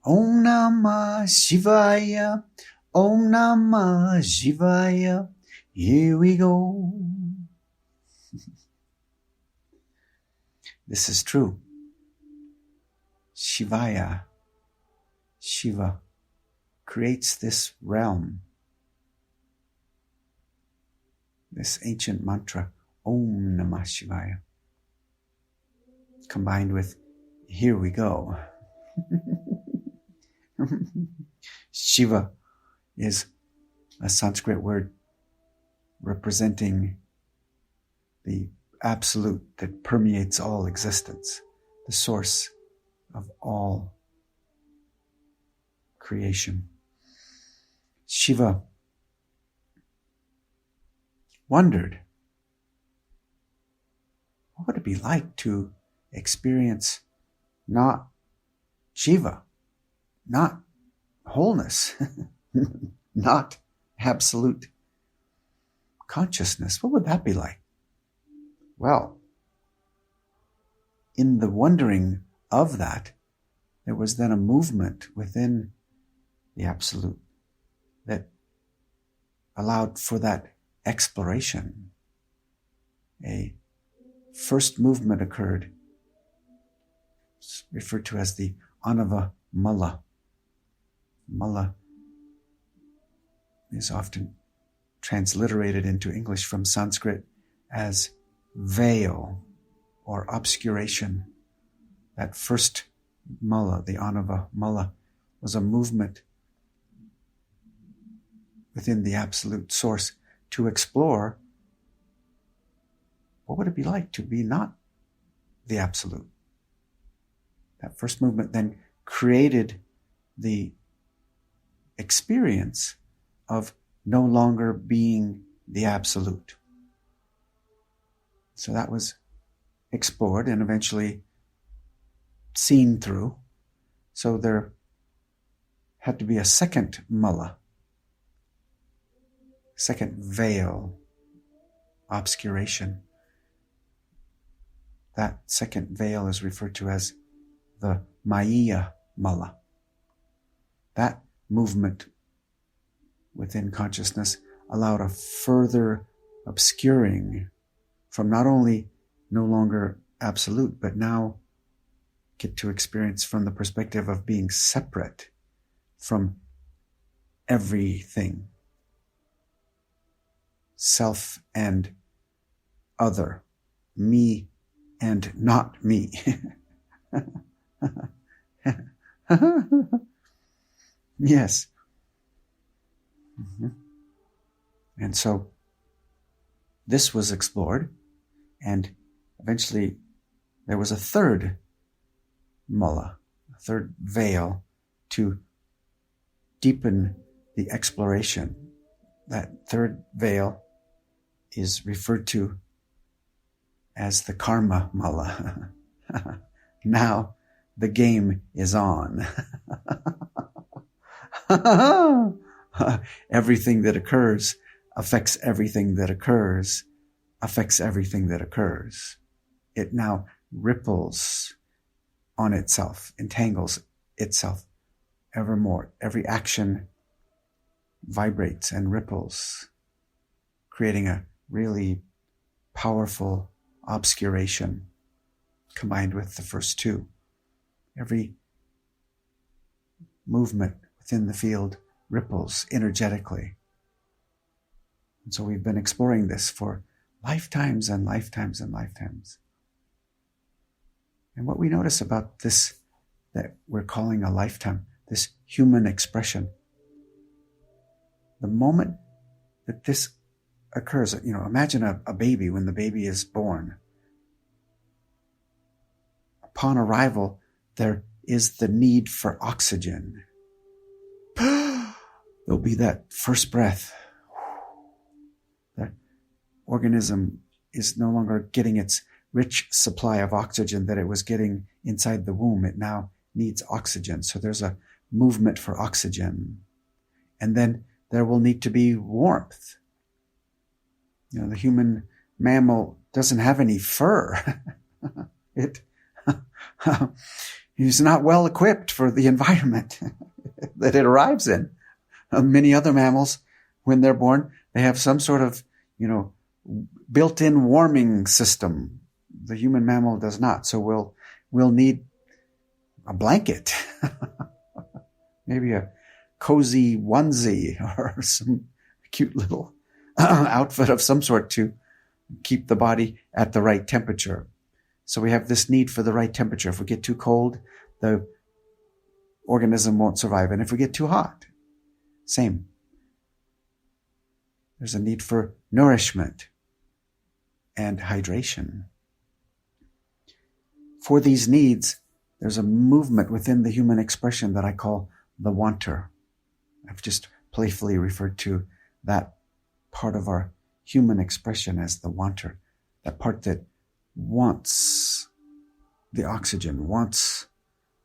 Om Namah Shivaya, Om Namah Shivaya. Here we go. This is true. Shivaya, Shiva, creates this realm, this ancient mantra, Om Namah Shivaya, combined with here we go. Shiva is a Sanskrit word representing the absolute that permeates all existence, the source of all creation. Shiva wondered, what would it be like to experience not Shiva, not wholeness, not absolute consciousness? What would that be like? Well, in the wondering of that, there was then a movement within the Absolute that allowed for that exploration. A first movement occurred, it's referred to as the Anava Mala. Mala is often transliterated into English from Sanskrit as veil or obscuration. That first mala, the Anava Mala, was a movement within the absolute source to explore what would it be like to be not the absolute. That first movement then created the experience of no longer being the absolute. So that was explored and eventually seen through. So there had to be a second mala, second veil, obscuration. That second veil is referred to as the Maya Mala. That movement within consciousness allowed a further obscuring from not only no longer absolute, but now get to experience from the perspective of being separate from everything. Self and other. Me and not me. Yes. Mm-hmm. And so this was explored, and eventually there was a third mala, a third veil to deepen the exploration. That third veil is referred to as the karma mala. Now the game is on. Everything that occurs affects everything that occurs, affects everything that occurs. It now ripples on itself, entangles itself evermore. Every action vibrates and ripples, creating a really powerful obscuration combined with the first two. Every movement within the field ripples energetically. And so we've been exploring this for lifetimes and lifetimes and lifetimes. And what we notice about this that we're calling a lifetime, this human expression, the moment that this occurs, imagine a baby when the baby is born. Upon arrival, there is the need for oxygen. There'll be that first breath. The organism is no longer getting its rich supply of oxygen that it was getting inside the womb. It now needs oxygen. So there's a movement for oxygen. And then there will need to be warmth. The human mammal doesn't have any fur. He's not well equipped for the environment that it arrives in. Many other mammals, when they're born, they have some sort of, built-in warming system. The human mammal does not. So we'll need a blanket, maybe a cozy onesie or some cute little outfit of some sort to keep the body at the right temperature. So we have this need for the right temperature. If we get too cold, the organism won't survive. And if we get too hot, same. There's a need for nourishment and hydration. For these needs, there's a movement within the human expression that I call the wanter. I've just playfully referred to that part of our human expression as the wanter, that part that wants the oxygen, wants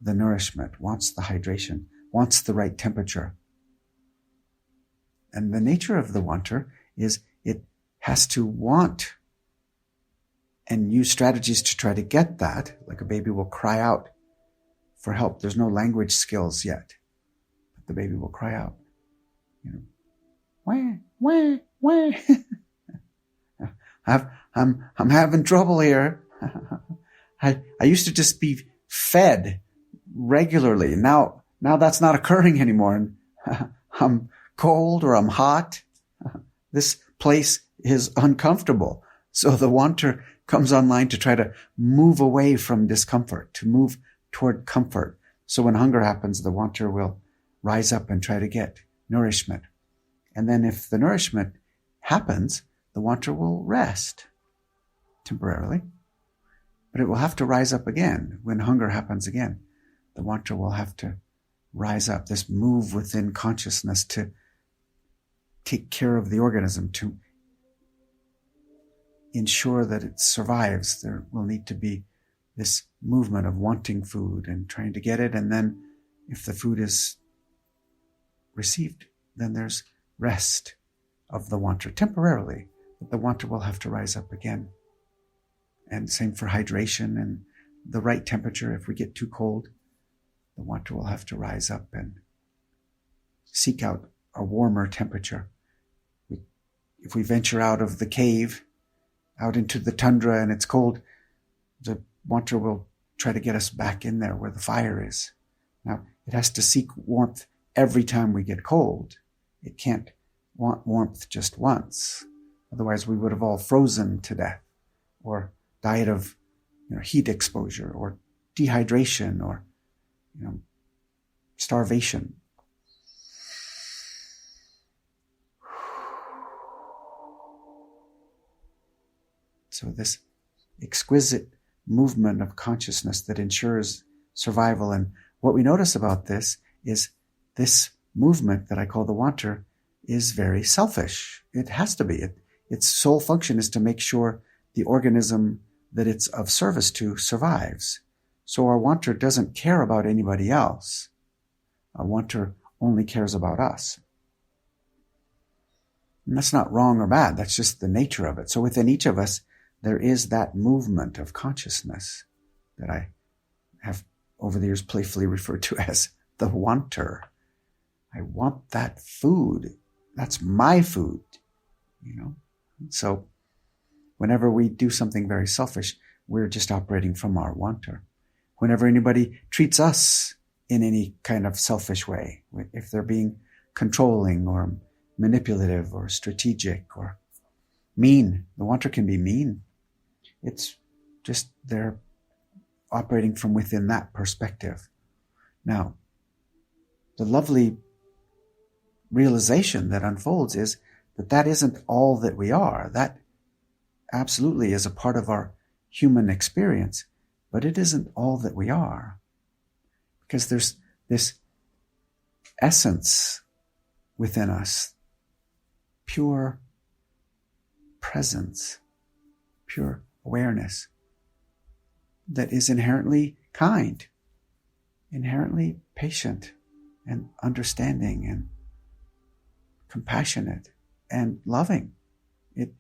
the nourishment, wants the hydration, wants the right temperature. And the nature of the wanter is it has to want and use strategies to try to get that. Like a baby will cry out for help. There's no language skills yet, but the baby will cry out. Wah, wah, wah. I'm having trouble here. I used to just be fed regularly. Now that's not occurring anymore. And I'm cold or I'm hot. This place is uncomfortable. So the wanter comes online to try to move away from discomfort, to move toward comfort. So when hunger happens, the wanter will rise up and try to get nourishment. And then if the nourishment happens, the wanter will rest temporarily. But it will have to rise up again when hunger happens again. The wanter will have to rise up, this move within consciousness to take care of the organism, to ensure that it survives. There will need to be this movement of wanting food and trying to get it. And then if the food is received, then there's rest of the wanter temporarily. But the wanter will have to rise up again. And same for hydration and the right temperature. If we get too cold, the wanter will have to rise up and seek out a warmer temperature. If we venture out of the cave, out into the tundra and it's cold, the wanter will try to get us back in there where the fire is. Now, it has to seek warmth every time we get cold. It can't want warmth just once. Otherwise, we would have all frozen to death or died of heat exposure or dehydration or starvation. So this exquisite movement of consciousness that ensures survival. And what we notice about this is this movement that I call the wanter is very selfish. It has to be. Its sole function is to make sure the organism that it's of service to survives. So our wanter doesn't care about anybody else. Our wanter only cares about us. And that's not wrong or bad. That's just the nature of it. So within each of us, there is that movement of consciousness that I have over the years playfully referred to as the wanter. I want that food. That's my food, So whenever we do something very selfish, we're just operating from our wanter. Whenever anybody treats us in any kind of selfish way, if they're being controlling or manipulative or strategic or mean, the wanter can be mean. It's just they're operating from within that perspective. Now, the lovely realization that unfolds is that isn't all that we are. That absolutely is a part of our human experience, but it isn't all that we are. Because there's this essence within us, pure presence, pure awareness, that is inherently kind, inherently patient and understanding and compassionate and loving. It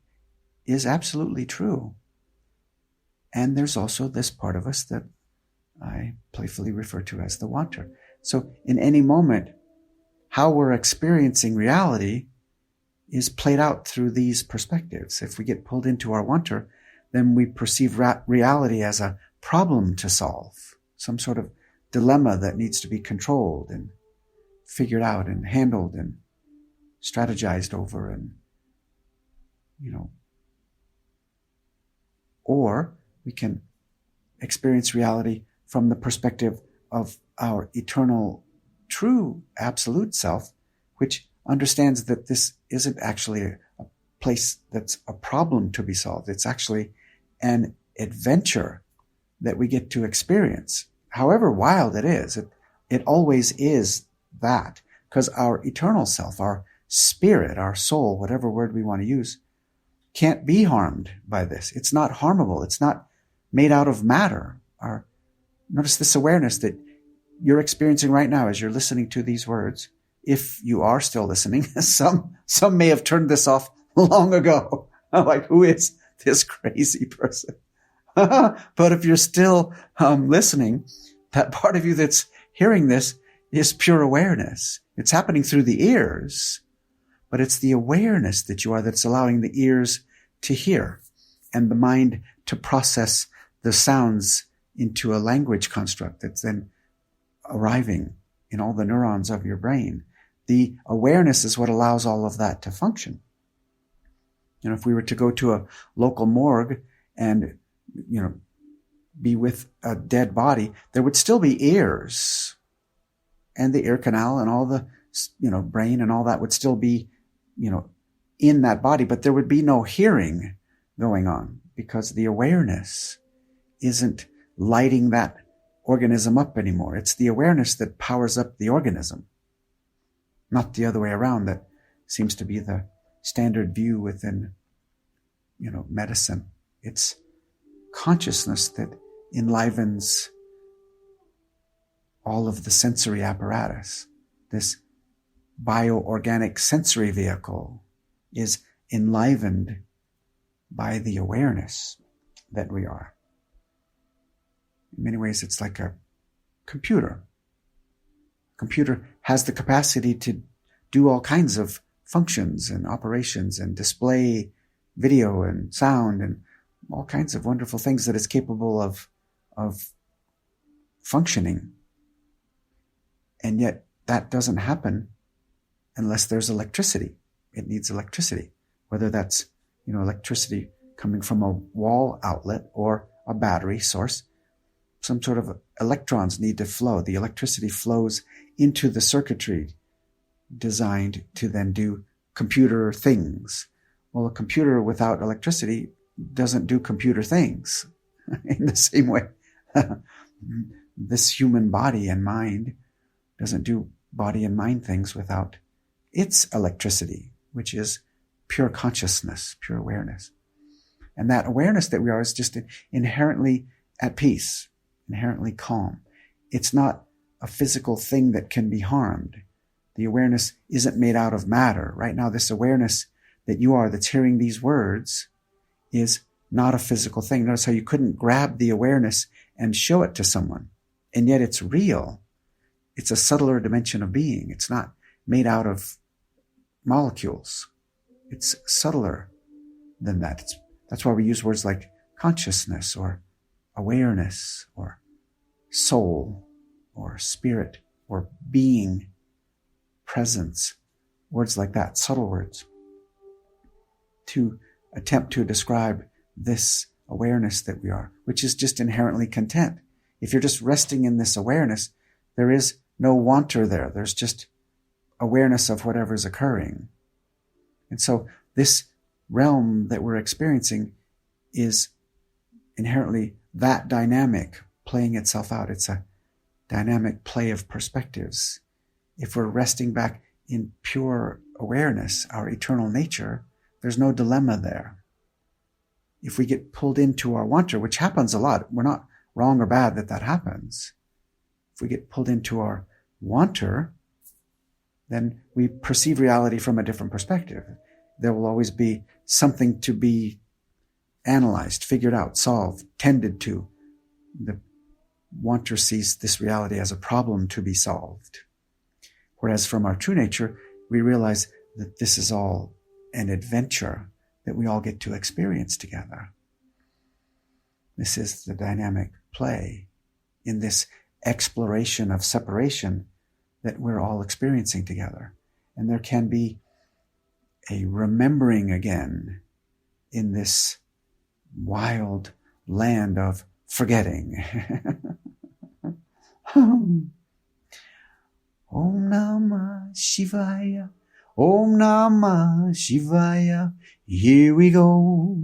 is absolutely true. And there's also this part of us that I playfully refer to as the wanter. So in any moment, how we're experiencing reality is played out through these perspectives. If we get pulled into our wanter, then we perceive reality as a problem to solve, some sort of dilemma that needs to be controlled and figured out and handled and strategized over, and or we can experience reality from the perspective of our eternal, true, absolute self, which understands that this isn't actually a place that's a problem to be solved. It's actually an adventure that we get to experience. However wild it is, it always is that, because our eternal self, our spirit, our soul, whatever word we want to use, can't be harmed by this. It's not harmable. It's not made out of matter. Notice this awareness that you're experiencing right now as you're listening to these words. If you are still listening, some may have turned this off long ago. Like, who is this crazy person? But if you're still listening, that part of you that's hearing this is pure awareness. It's happening through the ears, but it's the awareness that you are that's allowing the ears to hear and the mind to process the sounds into a language construct that's then arriving in all the neurons of your brain. The awareness is what allows all of that to function. If we were to go to a local morgue and, be with a dead body, there would still be ears, and the ear canal and all the, brain and all that would still be, in that body, but there would be no hearing going on because the awareness isn't lighting that organism up anymore. It's the awareness that powers up the organism, not the other way around. That seems to be the standard view within, medicine. It's consciousness that enlivens all of the sensory apparatus. This bioorganic sensory vehicle is enlivened by the awareness that we are. In many ways, it's like a computer. A computer has the capacity to do all kinds of functions and operations and display video and sound and all kinds of wonderful things that it's capable of functioning. And yet that doesn't happen unless there's electricity. It needs electricity, whether that's, electricity coming from a wall outlet or a battery source. Some sort of electrons need to flow. The electricity flows into the circuitry designed to then do computer things. Well, a computer without electricity doesn't do computer things. In the same way, this human body and mind doesn't do body and mind things without its electricity, which is pure consciousness, pure awareness. And that awareness that we are is just inherently at peace, inherently calm. It's not a physical thing that can be harmed. The awareness isn't made out of matter. Right now, this awareness that you are that's hearing these words is not a physical thing. Notice how you couldn't grab the awareness and show it to someone. And yet it's real. It's a subtler dimension of being. It's not made out of molecules. It's subtler than that. That's why we use words like consciousness or awareness or soul or spirit or being, presence, words like that, subtle words, to attempt to describe this awareness that we are, which is just inherently content. If you're just resting in this awareness, there is no wanter there. There's just awareness of whatever's occurring. And so this realm that we're experiencing is inherently that dynamic playing itself out. It's a dynamic play of perspectives. If we're resting back in pure awareness, our eternal nature, there's no dilemma there. If we get pulled into our wanter, which happens a lot, we're not wrong or bad that happens. If we get pulled into our wanter, then we perceive reality from a different perspective. There will always be something to be analyzed, figured out, solved, tended to. The wanter sees this reality as a problem to be solved. Whereas from our true nature, we realize that this is all an adventure that we all get to experience together. This is the dynamic play in this exploration of separation that we're all experiencing together. And there can be a remembering again in this wild land of forgetting. Om Namah Shivaya, Om Namah Shivaya, here we go.